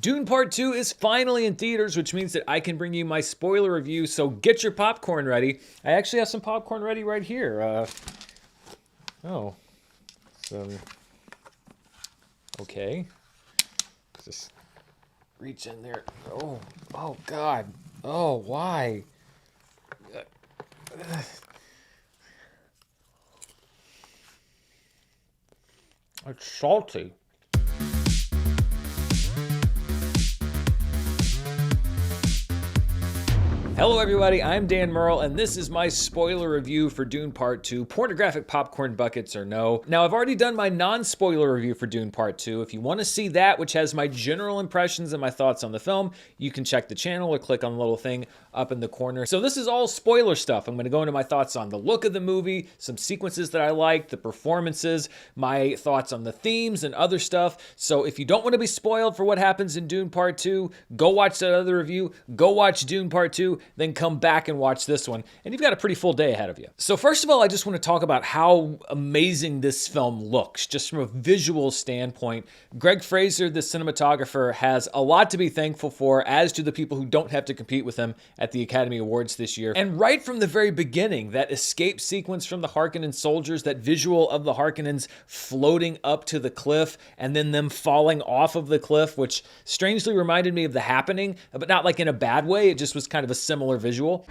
Dune Part 2 is finally in theaters, which means that I can bring you my spoiler review, so get your popcorn ready. I actually have some popcorn ready right here. Okay. Just reach in there. Oh God. Oh, why? It's salty. Hello everybody, I'm Dan Murrell, and this is my spoiler review for Dune Part 2, pornographic popcorn buckets or no. Now, I've already done my non-spoiler review for Dune Part 2. If you want to see that, which has my general impressions and my thoughts on the film, you can check the channel or click on the little thing up in the corner. So this is all spoiler stuff. I'm going to go into my thoughts on the look of the movie, some sequences that I liked, the performances, my thoughts on the themes and other stuff. So if you don't want to be spoiled for what happens in Dune Part 2, go watch that other review, go watch Dune Part 2, then come back and watch this one, and you've got a pretty full day ahead of you. So first of all, I just want to talk about how amazing this film looks, just from a visual standpoint. Greg Fraser, the cinematographer, has a lot to be thankful for, as do the people who don't have to compete with him at the Academy Awards this year. And right from the very beginning, that escape sequence from the Harkonnen soldiers, that visual of the Harkonnens floating up to the cliff, and then them falling off of the cliff, which strangely reminded me of The Happening, but not like in a bad way. It just was kind of a similar visual.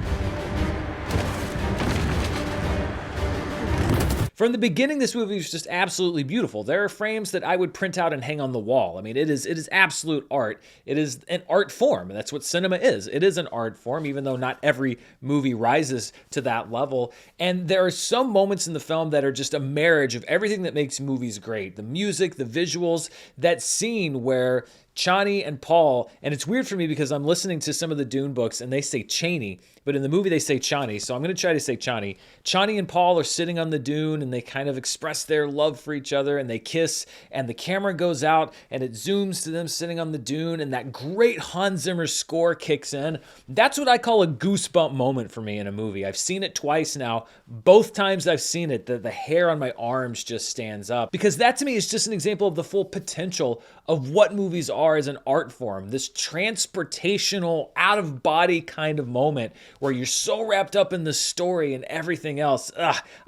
From the beginning, this movie was just absolutely beautiful. There are frames that I would print out and hang on the wall. I mean, it is absolute art. It is an art form. That's what cinema is. It is an art form, even though not every movie rises to that level. And there are some moments in the film that are just a marriage of everything that makes movies great. The music, the visuals, that scene where Chani and Paul, and it's weird for me because I'm listening to some of the Dune books and they say Chaney, but in the movie they say Chani, so I'm going to try to say Chani. Chani and Paul are sitting on the dune and they kind of express their love for each other and they kiss, and the camera goes out and it zooms to them sitting on the dune, and that great Hans Zimmer score kicks in. That's what I call a goosebump moment for me in a movie. I've seen it twice now. Both times I've seen it, the hair on my arms just stands up, because that to me is just an example of the full potential of what movies are as an art form. This transportational, out-of-body kind of moment where you're so wrapped up in the story and everything else.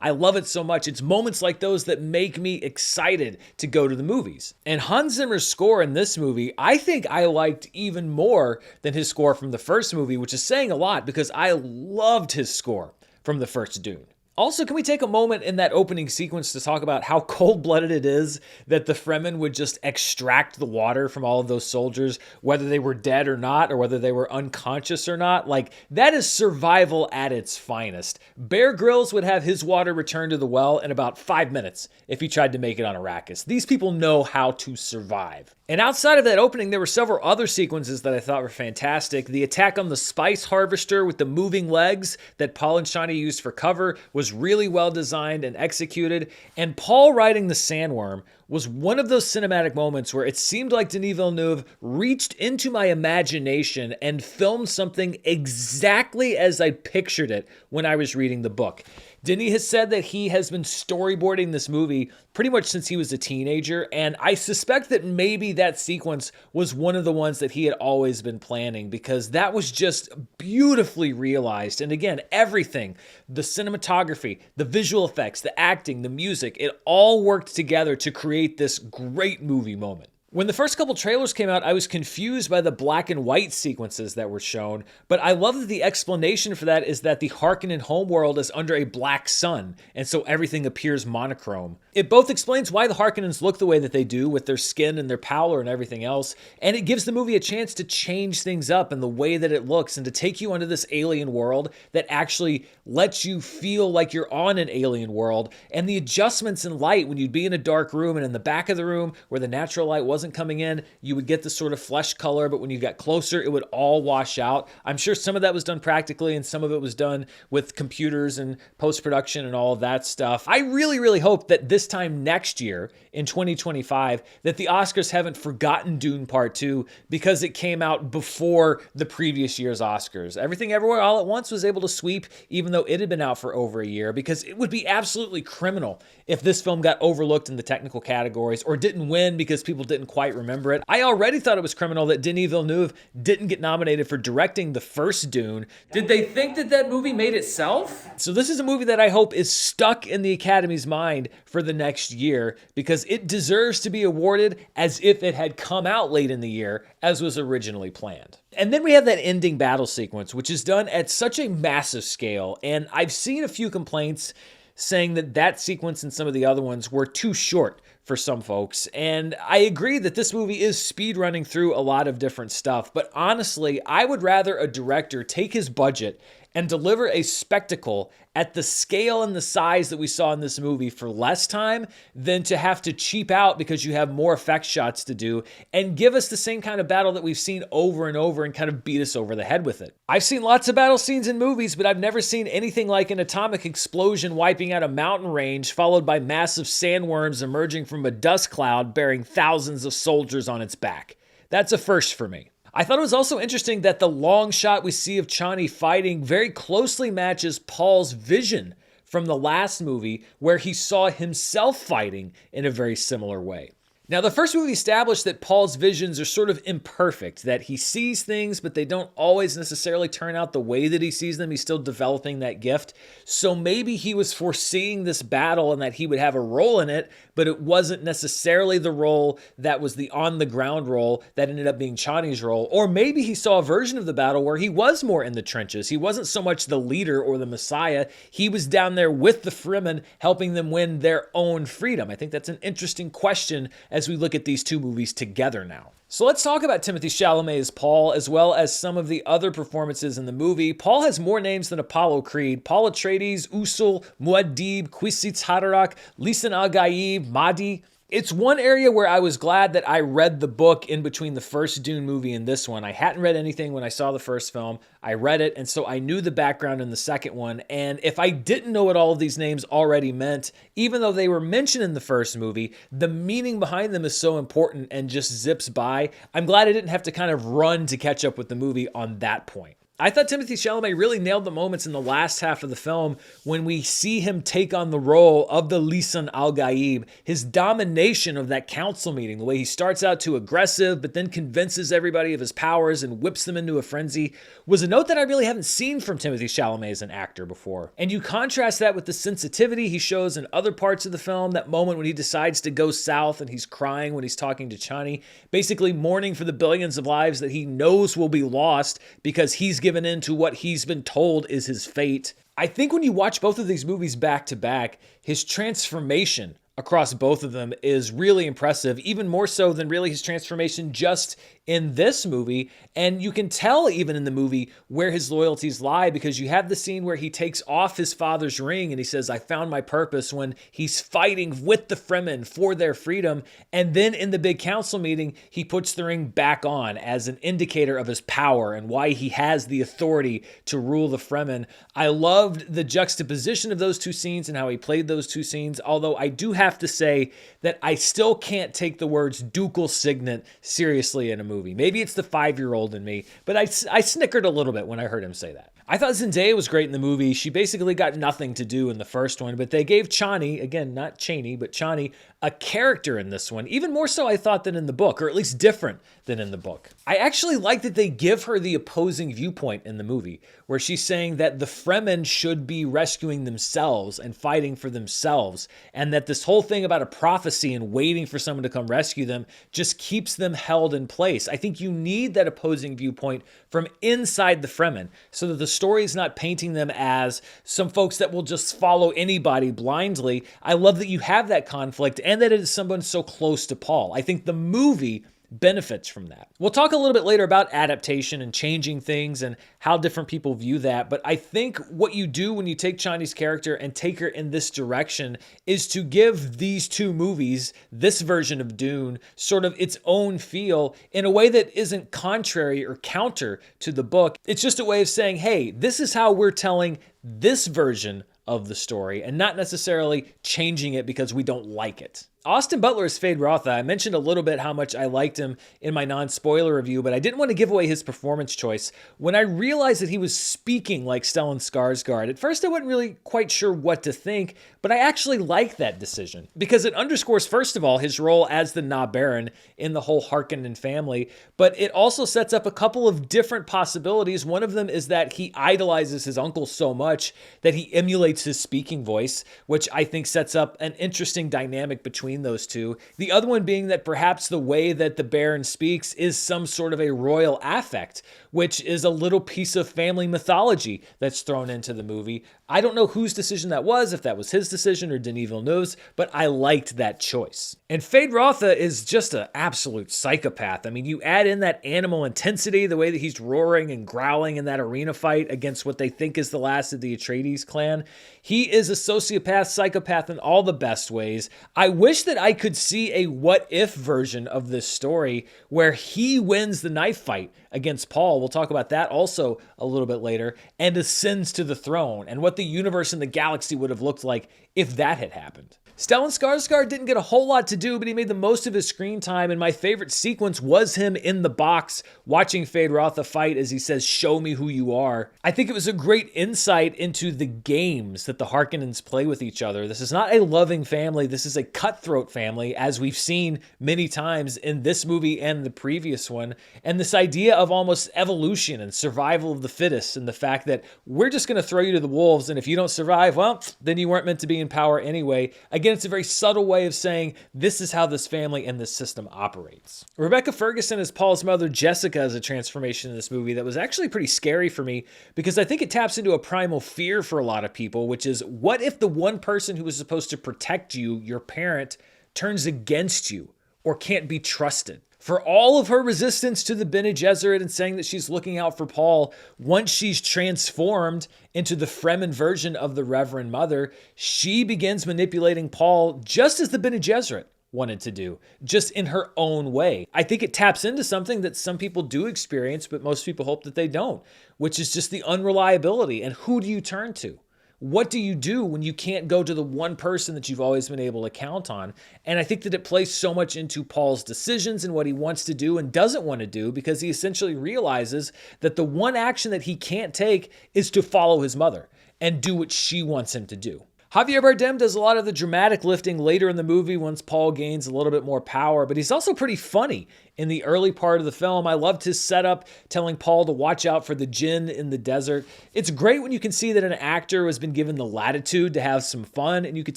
I love it so much. It's moments like those that make me excited to go to the movies. And Hans Zimmer's score in this movie, I think I liked even more than his score from the first movie, which is saying a lot because I loved his score from the first Dune. Also, can we take a moment in that opening sequence to talk about how cold-blooded it is that the Fremen would just extract the water from all of those soldiers, whether they were dead or not, or whether they were unconscious or not? Like, that is survival at its finest. Bear Grylls would have his water returned to the well in about 5 minutes if he tried to make it on Arrakis. These people know how to survive. And outside of that opening, there were several other sequences that I thought were fantastic. The attack on the spice harvester with the moving legs that Paul and Chani used for cover was really well designed and executed. And Paul riding the sandworm was one of those cinematic moments where it seemed like Denis Villeneuve reached into my imagination and filmed something exactly as I pictured it when I was reading the book. Denis has said that he has been storyboarding this movie pretty much since he was a teenager, and I suspect that maybe that sequence was one of the ones that he had always been planning, because that was just beautifully realized. And again, everything, the cinematography, the visual effects, the acting, the music, it all worked together to create this great movie moment. When the first couple trailers came out, I was confused by the black and white sequences that were shown, but I love that the explanation for that is that the Harkonnen homeworld is under a black sun, and so everything appears monochrome. It both explains why the Harkonnens look the way that they do with their skin and their pallor and everything else, and it gives the movie a chance to change things up in the way that it looks and to take you onto this alien world that actually lets you feel like you're on an alien world. And the adjustments in light when you'd be in a dark room and in the back of the room where the natural light wasn't coming in, you would get the sort of flesh color, but when you got closer, it would all wash out. I'm sure some of that was done practically and some of it was done with computers and post-production and all of that stuff. I really, really hope that this time next year, in 2025, that the Oscars haven't forgotten Dune Part 2 because it came out before the previous year's Oscars. Everything Everywhere All at Once was able to sweep, even though it had been out for over a year, because it would be absolutely criminal if this film got overlooked in the technical categories or didn't win because people didn't quite remember it. I already thought it was criminal that Denis Villeneuve didn't get nominated for directing the first Dune. Did they think that that movie made itself? So this is a movie that I hope is stuck in the Academy's mind for the next year, because it deserves to be awarded as if it had come out late in the year, as was originally planned. And then we have that ending battle sequence, which is done at such a massive scale, and I've seen a few complaints saying that that sequence and some of the other ones were too short for some folks. And I agree that this movie is speed running through a lot of different stuff, but honestly, I would rather a director take his budget and deliver a spectacle at the scale and the size that we saw in this movie for less time than to have to cheap out because you have more effect shots to do and give us the same kind of battle that we've seen over and over and kind of beat us over the head with it. I've seen lots of battle scenes in movies, but I've never seen anything like an atomic explosion wiping out a mountain range followed by massive sandworms emerging from a dust cloud bearing thousands of soldiers on its back. That's a first for me. I thought it was also interesting that the long shot we see of Chani fighting very closely matches Paul's vision from the last movie, where he saw himself fighting in a very similar way. Now, the first movie established that Paul's visions are sort of imperfect, that he sees things, but they don't always necessarily turn out the way that he sees them. He's still developing that gift. So maybe he was foreseeing this battle and that he would have a role in it, but it wasn't necessarily the role that was the on-the-ground role that ended up being Chani's role. Or maybe he saw a version of the battle where he was more in the trenches. He wasn't so much the leader or the messiah. He was down there with the Fremen, helping them win their own freedom. I think that's an interesting question as we look at these two movies together now. So let's talk about Timothée Chalamet as Paul, as well as some of the other performances in the movie. Paul has more names than Apollo Creed. Paul Atreides, Usul, Muad'Dib, Kwisitz Haderach, Lisan al-Gaib, Mahdi. It's one area where I was glad that I read the book in between the first Dune movie and this one. I hadn't read anything when I saw the first film. I read it, and so I knew the background in the second one. And if I didn't know what all of these names already meant, even though they were mentioned in the first movie, the meaning behind them is so important and just zips by. I'm glad I didn't have to kind of run to catch up with the movie on that point. I thought Timothée Chalamet really nailed the moments in the last half of the film when we see him take on the role of the Lisan al-Gaib. His domination of that council meeting, the way he starts out too aggressive but then convinces everybody of his powers and whips them into a frenzy, was a note that I really haven't seen from Timothée Chalamet as an actor before. And you contrast that with the sensitivity he shows in other parts of the film, that moment when he decides to go south and he's crying when he's talking to Chani, basically mourning for the billions of lives that he knows will be lost because he's given in to what he's been told is his fate. I think when you watch both of these movies back to back, his transformation across both of them is really impressive, even more so than really his transformation just in this movie. And you can tell even in the movie where his loyalties lie, because you have the scene where he takes off his father's ring and he says, "I found my purpose," when he's fighting with the Fremen for their freedom. And then in the big council meeting, he puts the ring back on as an indicator of his power and why he has the authority to rule the Fremen. I loved the juxtaposition of those two scenes and how he played those two scenes, although I do have to say that I still can't take the words ducal signet seriously in a movie. Maybe it's the 5-year-old in me, but I snickered a little bit when I heard him say that. I thought Zendaya was great in the movie. She basically got nothing to do in the first one, but they gave Chani, again, not Chaney, but Chani, a character in this one. Even more so, I thought, than in the book, or at least different than in the book. I actually like that they give her the opposing viewpoint in the movie, where she's saying that the Fremen should be rescuing themselves and fighting for themselves, and that this whole thing about a prophecy and waiting for someone to come rescue them just keeps them held in place. I think you need that opposing viewpoint from inside the Fremen, so that the story is not painting them as some folks that will just follow anybody blindly. I love that you have that conflict and that it is someone so close to Paul. I think the movie benefits from that. We'll talk a little bit later about adaptation and changing things and how different people view that, but I think what you do when you take Chani's character and take her in this direction is to give these two movies, this version of Dune, sort of its own feel in a way that isn't contrary or counter to the book. It's just a way of saying, hey, this is how we're telling this version of the story, and not necessarily changing it because we don't like it. Austin Butler is Feyd-Rautha. I mentioned a little bit how much I liked him in my non-spoiler review, but I didn't want to give away his performance choice. When I realized that he was speaking like Stellan Skarsgård, at first I wasn't really quite sure what to think, but I actually liked that decision because it underscores, first of all, his role as the Na Baron in the whole Harkonnen family, but it also sets up a couple of different possibilities. One of them is that he idolizes his uncle so much that he emulates his speaking voice, which I think sets up an interesting dynamic between those two. The other one being that perhaps the way that the Baron speaks is some sort of a royal affect, which is a little piece of family mythology that's thrown into the movie. I don't know whose decision that was, if that was his decision or Denis Villeneuve's, but I liked that choice. And Feyd-Rautha is just an absolute psychopath. I mean, you add in that animal intensity, the way that he's roaring and growling in that arena fight against what they think is the last of the Atreides clan. He is a sociopath, psychopath in all the best ways. I wish that I could see a what-if version of this story where he wins the knife fight against Paul. We'll talk about that also a little bit later, and ascends to the throne, and what the universe and the galaxy would have looked like if that had happened. Stellan Skarsgård didn't get a whole lot to do, but he made the most of his screen time, and my favorite sequence was him in the box watching Feyd-Rautha fight as he says, "Show me who you are." I think it was a great insight into the games that the Harkonnens play with each other. This is not a loving family. This is a cutthroat family, as we've seen many times in this movie and the previous one. And this idea of almost evolution and survival of the fittest, and the fact that we're just going to throw you to the wolves, and if you don't survive, well, then you weren't meant to be in power anyway. Again, it's a very subtle way of saying this is how this family and this system operates. Rebecca Ferguson as Paul's mother, Jessica, is a transformation in this movie that was actually pretty scary for me, because I think it taps into a primal fear for a lot of people, which is, what if the one person who was supposed to protect you, your parent, turns against you or can't be trusted? For all of her resistance to the Bene Gesserit and saying that she's looking out for Paul, once she's transformed into the Fremen version of the Reverend Mother, she begins manipulating Paul just as the Bene Gesserit wanted to do, just in her own way. I think it taps into something that some people do experience, but most people hope that they don't, which is just the unreliability. And who do you turn to? What do you do when you can't go to the one person that you've always been able to count on? And I think that it plays so much into Paul's decisions and what he wants to do and doesn't want to do, because he essentially realizes that the one action that he can't take is to follow his mother and do what she wants him to do. Javier Bardem does a lot of the dramatic lifting later in the movie once Paul gains a little bit more power, but he's also pretty funny in the early part of the film. I loved his setup, telling Paul to watch out for the djinn in the desert. It's great when you can see that an actor has been given the latitude to have some fun, and you could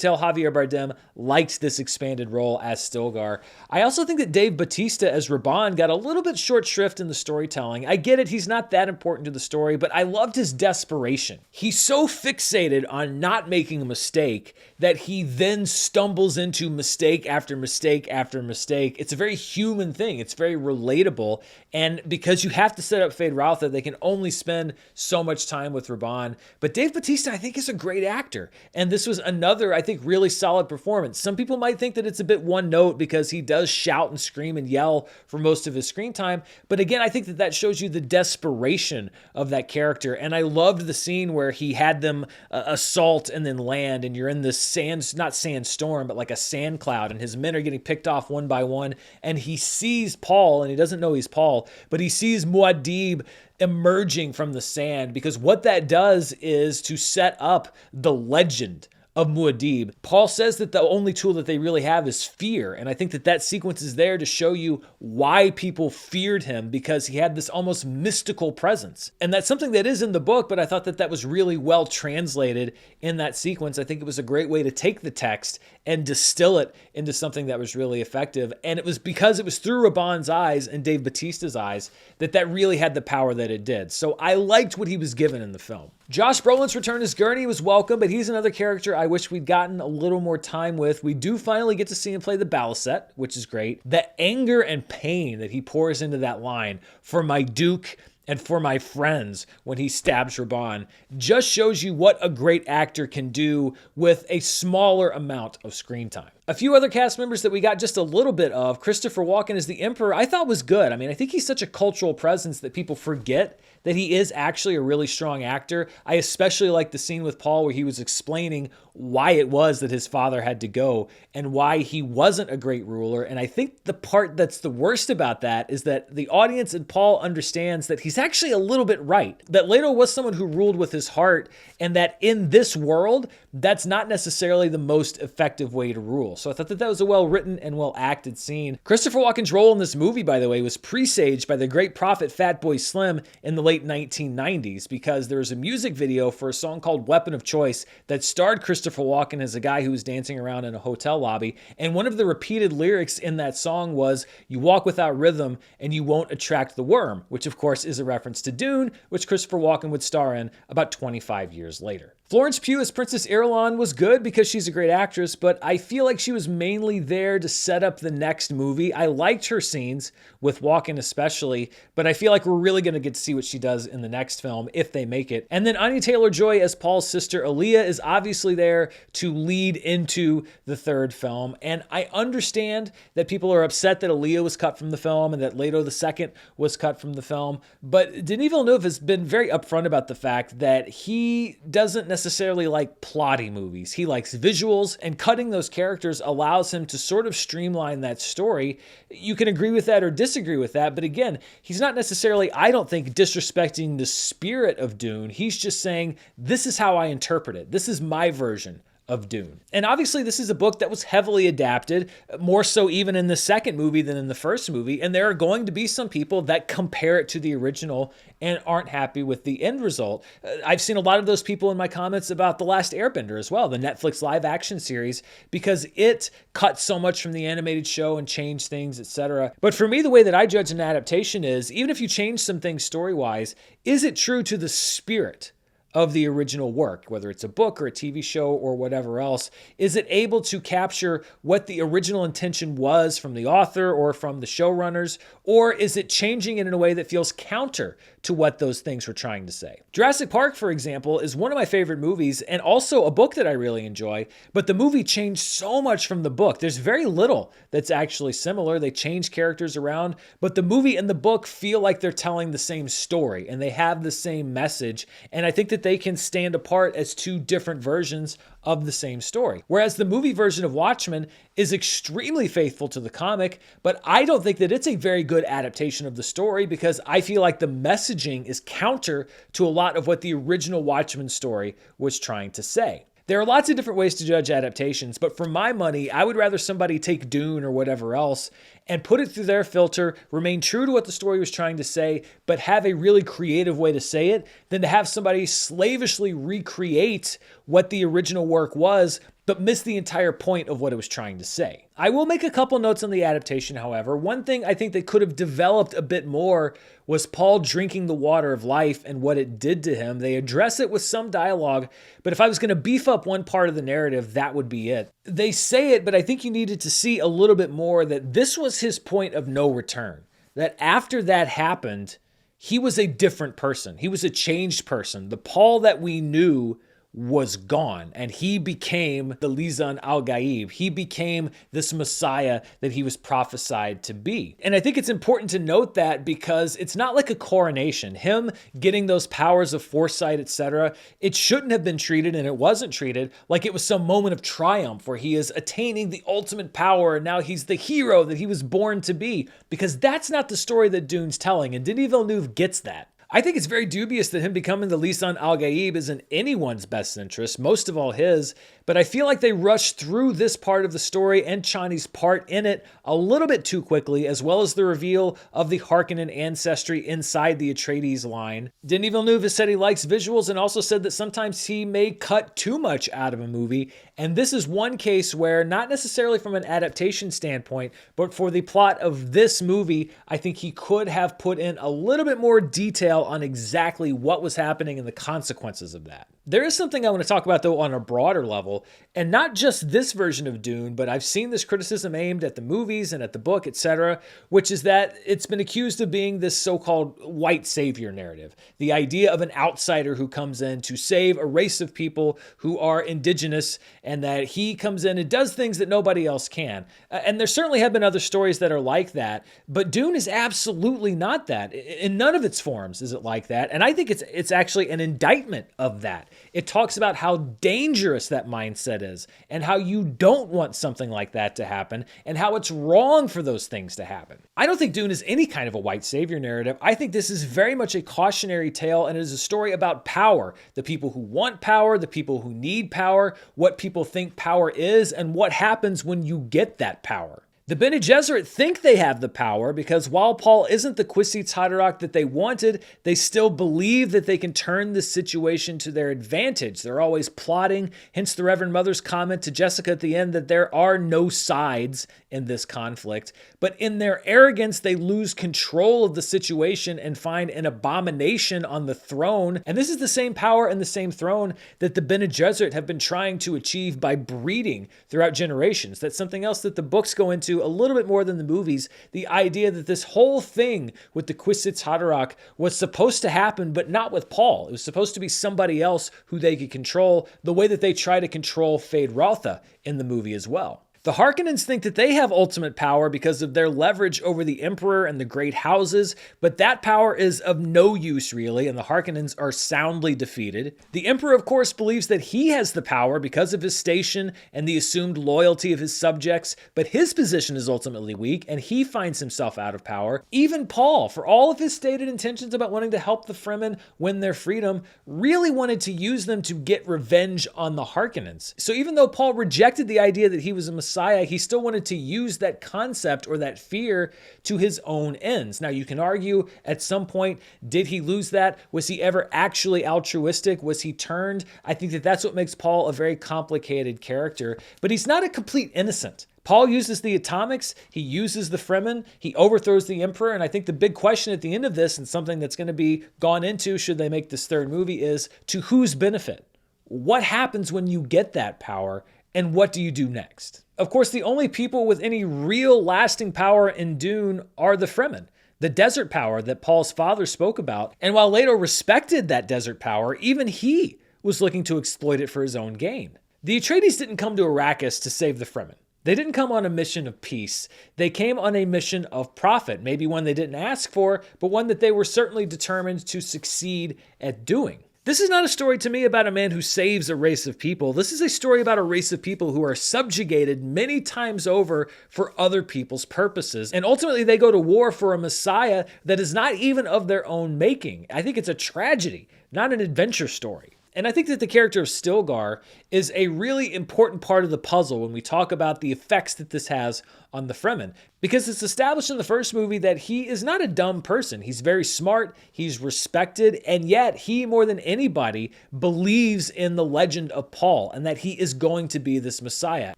tell Javier Bardem liked this expanded role as Stilgar. I also think that Dave Bautista as Raban got a little bit short shrift in the storytelling. I get it, he's not that important to the story, but I loved his desperation. He's so fixated on not making a mistake that he then stumbles into mistake after mistake after mistake. It's a very human thing. It's very relatable. And because you have to set up Feyd-Rautha, they can only spend so much time with Raban. But Dave Bautista, I think, is a great actor. And this was another, I think, really solid performance. Some people might think that it's a bit one note because he does shout and scream and yell for most of his screen time. But again, I think that that shows you the desperation of that character. And I loved the scene where he had them assault and then land, and you're in this not sandstorm, but like a sand cloud, and his men are getting picked off one by one, and he sees Paul, and he doesn't know he's Paul, but he sees Muad'Dib emerging from the sand, because what that does is to set up the legend of Muad'Dib. Paul says that the only tool that they really have is fear, and I think that that sequence is there to show you why people feared him, because he had this almost mystical presence. And that's something that is in the book, but I thought that that was really well translated in that sequence. I think it was a great way to take the text and distill it into something that was really effective. And it was because it was through Raban's eyes and Dave Bautista's eyes that that really had the power that it did. So I liked what he was given in the film. Josh Brolin's return as Gurney was welcome, but he's another character I wish we'd gotten a little more time with. We do finally get to see him play the Balisette, which is great. The anger and pain that he pours into that line, "For my Duke and for my friends," when he stabs Raban, just shows you what a great actor can do with a smaller amount of screen time. A few other cast members that we got just a little bit of. Christopher Walken as the Emperor, I thought was good. I mean, I think he's such a cultural presence that people forget that he is actually a really strong actor. I especially like the scene with Paul where he was explaining why it was that his father had to go and why he wasn't a great ruler. And I think the part that's the worst about that is that the audience and Paul understands that he's actually a little bit right. That Leto was someone who ruled with his heart, and that in this world, that's not necessarily the most effective way to rule. So I thought that that was a well-written and well-acted scene. Christopher Walken's role in this movie, by the way, was presaged by the great prophet Fatboy Slim in the late 1990s, because there was a music video for a song called Weapon of Choice that starred Christopher Walken as a guy who was dancing around in a hotel lobby. And one of the repeated lyrics in that song was, "You walk without rhythm and you won't attract the worm," which of course is a reference to Dune, which Christopher Walken would star in about 25 years later. Florence Pugh as Princess Irulan was good because she's a great actress, but I feel like she was mainly there to set up the next movie. I liked her scenes with Walken especially, but I feel like we're really going to get to see what she does in the next film if they make it. And then Anya Taylor-Joy as Paul's sister Aaliyah is obviously there to lead into the third film. And I understand that people are upset that Aaliyah was cut from the film and that Leto II was cut from the film, but Denis Villeneuve has been very upfront about the fact that he doesn't necessarily like plotty movies. He likes visuals, and cutting those characters allows him to sort of streamline that story. You can agree with that or disagree with that, but again, he's not necessarily, I don't think, disrespecting the spirit of Dune. He's just saying, this is how I interpret it. This is my version of Dune. And obviously this is a book that was heavily adapted, more so even in the second movie than in the first movie, and there are going to be some people that compare it to the original and aren't happy with the end result. I've seen a lot of those people in my comments about The Last Airbender as well, the Netflix live action series, because it cut so much from the animated show and changed things, etc. But for me, the way that I judge an adaptation is, even if you change some things story-wise, is it true to the spirit of the original work, whether it's a book or a TV show or whatever else? Is it able to capture what the original intention was from the author or from the showrunners, or is it changing it in a way that feels counter to what those things were trying to say? Jurassic Park, for example, is one of my favorite movies and also a book that I really enjoy, but the movie changed so much from the book. There's very little that's actually similar. They change characters around, but the movie and the book feel like they're telling the same story and they have the same message, and I think that they can stand apart as two different versions of the same story. Whereas the movie version of Watchmen is extremely faithful to the comic, but I don't think that it's a very good adaptation of the story, because I feel like the messaging is counter to a lot of what the original Watchmen story was trying to say. There are lots of different ways to judge adaptations, but for my money, I would rather somebody take Dune or whatever else and put it through their filter, remain true to what the story was trying to say, but have a really creative way to say it, than to have somebody slavishly recreate what the original work was, but miss the entire point of what it was trying to say. I will make a couple notes on the adaptation, however. One thing I think they could have developed a bit more was Paul drinking the water of life and what it did to him. They address it with some dialogue, but if I was going to beef up one part of the narrative, that would be it. They say it, but I think you needed to see a little bit more that this was his point of no return. That after that happened, he was a different person. He was a changed person. The Paul that we knew was gone, and he became the Lisan al-Gaib. He became this Messiah that he was prophesied to be. And I think it's important to note that, because it's not like a coronation. Him getting those powers of foresight, etc., it shouldn't have been treated, and it wasn't treated, like it was some moment of triumph where he is attaining the ultimate power and now he's the hero that he was born to be, because that's not the story that Dune's telling, and Denis Villeneuve gets that. I think it's very dubious that him becoming the Lisan al-Gaib is in anyone's best interest, most of all his, but I feel like they rushed through this part of the story and Chani's part in it a little bit too quickly, as well as the reveal of the Harkonnen ancestry inside the Atreides line. Denis Villeneuve has said he likes visuals and also said that sometimes he may cut too much out of a movie, and this is one case where, not necessarily from an adaptation standpoint, but for the plot of this movie, I think he could have put in a little bit more detail on exactly what was happening and the consequences of that. There is something I want to talk about, though, on a broader level, and not just this version of Dune, but I've seen this criticism aimed at the movies and at the book, etc., which is that it's been accused of being this so-called white savior narrative. The idea of an outsider who comes in to save a race of people who are indigenous, and that he comes in and does things that nobody else can. And there certainly have been other stories that are like that, but Dune is absolutely not that. In none of its forms is it like that, and I think it's actually an indictment of that. It talks about how dangerous that mindset is and how you don't want something like that to happen and how it's wrong for those things to happen. I don't think Dune is any kind of a white savior narrative. I think this is very much a cautionary tale, and it is a story about power. The people who want power, the people who need power, what people think power is, and what happens when you get that power. The Bene Gesserit think they have the power because while Paul isn't the Kwisatz Haderach that they wanted, they still believe that they can turn this situation to their advantage. They're always plotting, hence the Reverend Mother's comment to Jessica at the end that there are no sides in this conflict. But in their arrogance, they lose control of the situation and find an abomination on the throne. And this is the same power and the same throne that the Bene Gesserit have been trying to achieve by breeding throughout generations. That's something else that the books go into a little bit more than the movies. The idea that this whole thing with the Kwisatz Haderach was supposed to happen, but not with Paul. It was supposed to be somebody else who they could control, the way that they try to control Feyd-Rautha in the movie as well. The Harkonnens think that they have ultimate power because of their leverage over the Emperor and the great houses, but that power is of no use really, and the Harkonnens are soundly defeated. The Emperor, of course, believes that he has the power because of his station and the assumed loyalty of his subjects, but his position is ultimately weak, and he finds himself out of power. Even Paul, for all of his stated intentions about wanting to help the Fremen win their freedom, really wanted to use them to get revenge on the Harkonnens. So even though Paul rejected the idea that he was a Messiah, he still wanted to use that concept or that fear to his own ends. Now, you can argue at some point, did he lose that? Was he ever actually altruistic? Was he turned? I think that that's what makes Paul a very complicated character, but he's not a complete innocent. Paul uses the atomics, he uses the Fremen, he overthrows the Emperor, and I think the big question at the end of this, and something that's going to be gone into should they make this third movie, is to whose benefit? What happens when you get that power, and what do you do next? Of course, the only people with any real lasting power in Dune are the Fremen, the desert power that Paul's father spoke about. And while Leto respected that desert power, even he was looking to exploit it for his own gain. The Atreides didn't come to Arrakis to save the Fremen. They didn't come on a mission of peace. They came on a mission of profit, maybe one they didn't ask for, but one that they were certainly determined to succeed at doing. This is not a story to me about a man who saves a race of people. This is a story about a race of people who are subjugated many times over for other people's purposes. And ultimately, they go to war for a Messiah that is not even of their own making. I think it's a tragedy, not an adventure story. And I think that the character of Stilgar is a really important part of the puzzle when we talk about the effects that this has on the Fremen. Because it's established in the first movie that he is not a dumb person. He's very smart, he's respected, and yet he, more than anybody, believes in the legend of Paul and that he is going to be this Messiah.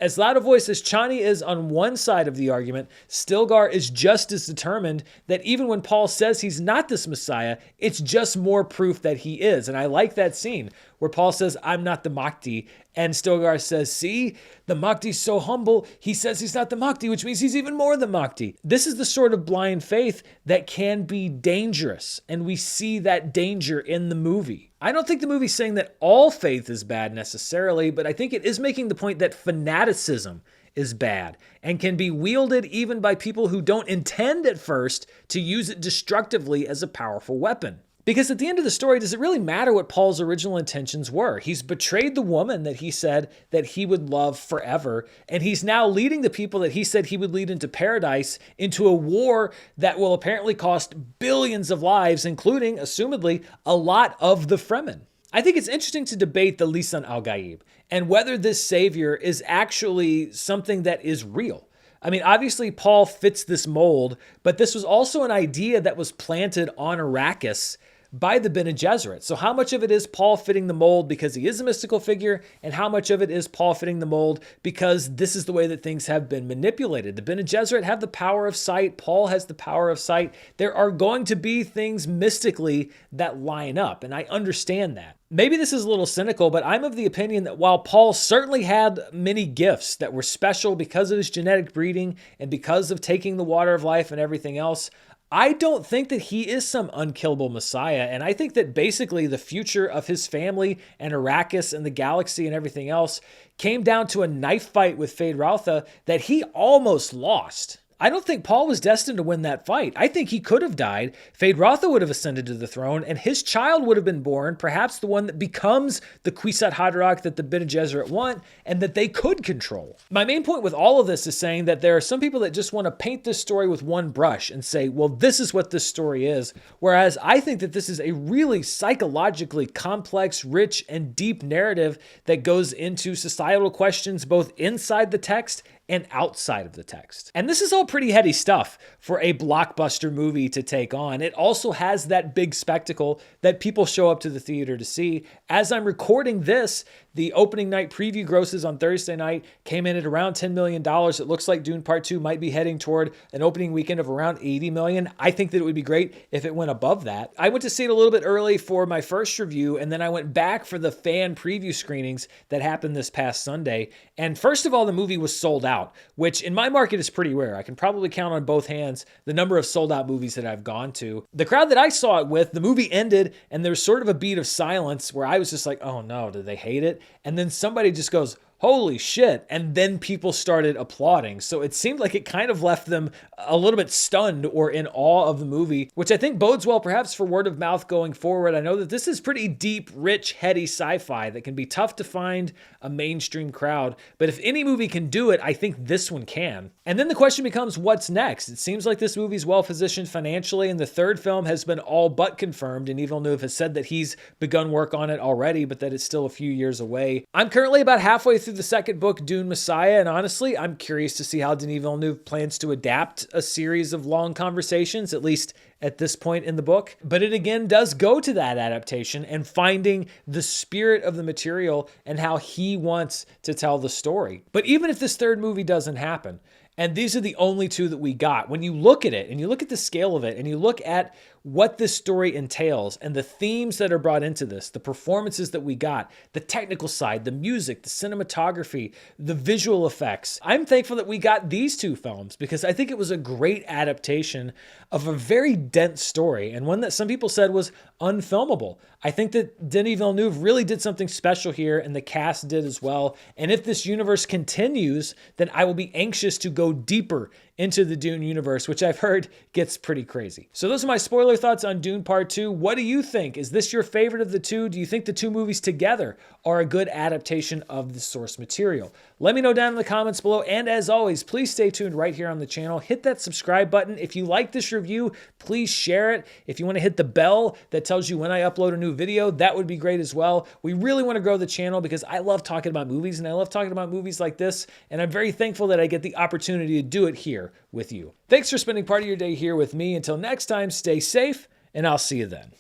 As loud a voice as Chani is on one side of the argument, Stilgar is just as determined that even when Paul says he's not this Messiah, it's just more proof that he is. And I like that scene where Paul says, "I'm not the Mahdi," and Stilgar says, "See, the Mahdi's so humble, he says he's not the Mahdi, which means he's even more the Mahdi." This is the sort of blind faith that can be dangerous, and we see that danger in the movie. I don't think the movie's saying that all faith is bad necessarily, but I think it is making the point that fanaticism is bad and can be wielded even by people who don't intend at first to use it destructively as a powerful weapon. Because at the end of the story, does it really matter what Paul's original intentions were? He's betrayed the woman that he said that he would love forever, and he's now leading the people that he said he would lead into paradise into a war that will apparently cost billions of lives, including, assumedly, a lot of the Fremen. I think it's interesting to debate the Lisan al-Gaib and whether this savior is actually something that is real. I mean, obviously Paul fits this mold, but this was also an idea that was planted on Arrakis by the Bene Gesserit. So how much of it is Paul fitting the mold because he is a mystical figure, and how much of it is Paul fitting the mold because this is the way that things have been manipulated? The Bene Gesserit have the power of sight. Paul has the power of sight. There are going to be things mystically that line up, and I understand that. Maybe this is a little cynical, but I'm of the opinion that while Paul certainly had many gifts that were special because of his genetic breeding and because of taking the water of life and everything else, I don't think that he is some unkillable Messiah. And I think that basically the future of his family and Arrakis and the galaxy and everything else came down to a knife fight with Feyd-Rautha that he almost lost. I don't think Paul was destined to win that fight. I think he could have died. Feyd-Rautha would have ascended to the throne, and his child would have been born, perhaps the one that becomes the Kwisatz Haderach that the Bene Gesserit want and that they could control. My main point with all of this is saying that there are some people that just want to paint this story with one brush and say, well, this is what this story is. Whereas I think that this is a really psychologically complex, rich, and deep narrative that goes into societal questions both inside the text and outside of the text. And this is all pretty heady stuff for a blockbuster movie to take on. It also has that big spectacle that people show up to the theater to see. As I'm recording this, the opening night preview grosses on Thursday night came in at around $10 million. It looks like Dune Part 2 might be heading toward an opening weekend of around $80 million. I think that it would be great if it went above that. I went to see it a little bit early for my first review, and then I went back for the fan preview screenings that happened this past Sunday. And first of all, the movie was sold out, which in my market is pretty rare. I can probably count on both hands the number of sold out movies that I've gone to. The crowd that I saw it with, the movie ended, and there's sort of a beat of silence where I was just like, oh no, did they hate it? And then somebody just goes, holy shit. And then people started applauding. So it seemed like it kind of left them a little bit stunned or in awe of the movie, which I think bodes well perhaps for word of mouth going forward. I know that this is pretty deep, rich, heady sci-fi that can be tough to find a mainstream crowd. But if any movie can do it, I think this one can. And then the question becomes, what's next? It seems like this movie's well positioned financially, and the third film has been all but confirmed. And Denis Villeneuve has said that he's begun work on it already, but that it's still a few years away. I'm currently about halfway through the second book, Dune Messiah, and honestly, I'm curious to see how Denis Villeneuve plans to adapt a series of long conversations, at least at this point in the book. But it again does go to that adaptation and finding the spirit of the material and how he wants to tell the story. But even if this third movie doesn't happen, and these are the only two that we got, when you look at it and you look at the scale of it and you look at what this story entails and the themes that are brought into this, the performances that we got, the technical side, the music, the cinematography, the visual effects. I'm thankful that we got these two films because I think it was a great adaptation of a very dense story and one that some people said was unfilmable. I think that Denis Villeneuve really did something special here and the cast did as well. And if this universe continues, then I will be anxious to go deeper into the Dune universe, which I've heard gets pretty crazy. So those are my spoiler thoughts on Dune Part 2. What do you think? Is this your favorite of the two? Do you think the two movies together are a good adaptation of the source material? Let me know down in the comments below. And as always, please stay tuned right here on the channel. Hit that subscribe button. If you like this review, please share it. If you want to hit the bell that tells you when I upload a new video, that would be great as well. We really want to grow the channel because I love talking about movies and I love talking about movies like this. And I'm very thankful that I get the opportunity to do it here with you. Thanks for spending part of your day here with me. Until next time, stay safe and I'll see you then.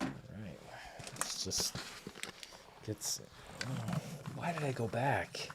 All right, let's just get... why did I go back?